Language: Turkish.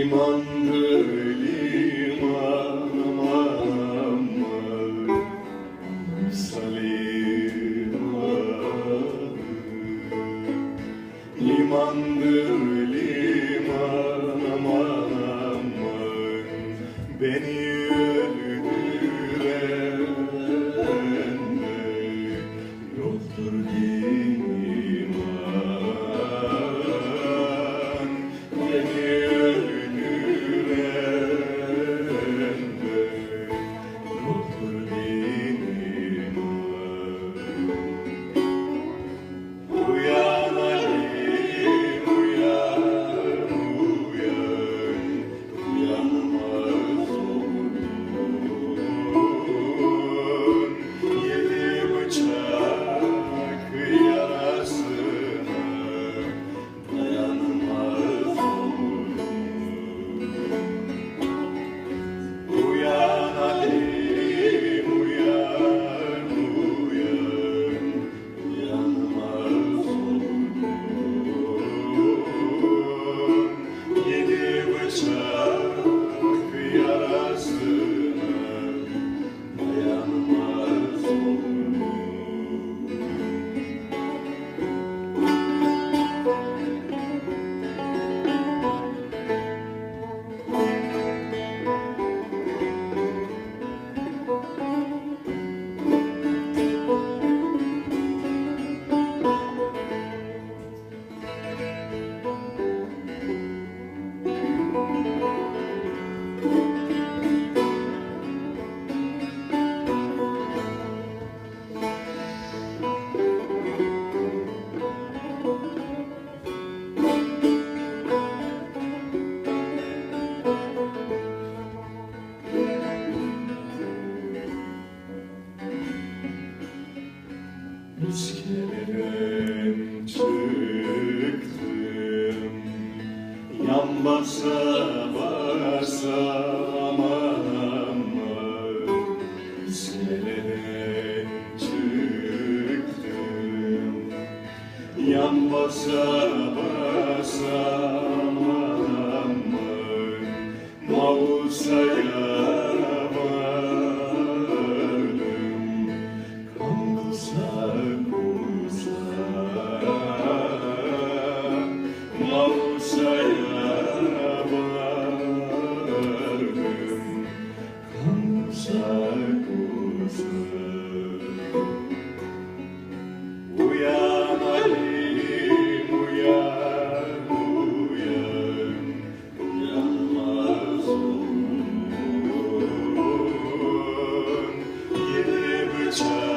Limandır liman aman Saliman. Limandır liman aman beni öldüren yoktur iman. Beni öldüren yoktur iman. Uyan Halim, uyan, uyan, uyanmaz oldun. Yedi bıçak yarasına dayanmaz oldun. Uyan Halim, uyan, uyan, uyanmaz oldun. Yedi bıçak yarasına dayanmaz oldun. İskeleden çıktım, yan basa basa aman aman. İskeleden çıktım, yan basa basa aman aman. Mausa'ya vardım, Kangusa kusa. Mausa'ya vardım, Kangusa kusa. Uyan Halim, uyan, uyan, uyanmaz oldun. Yedi bıçak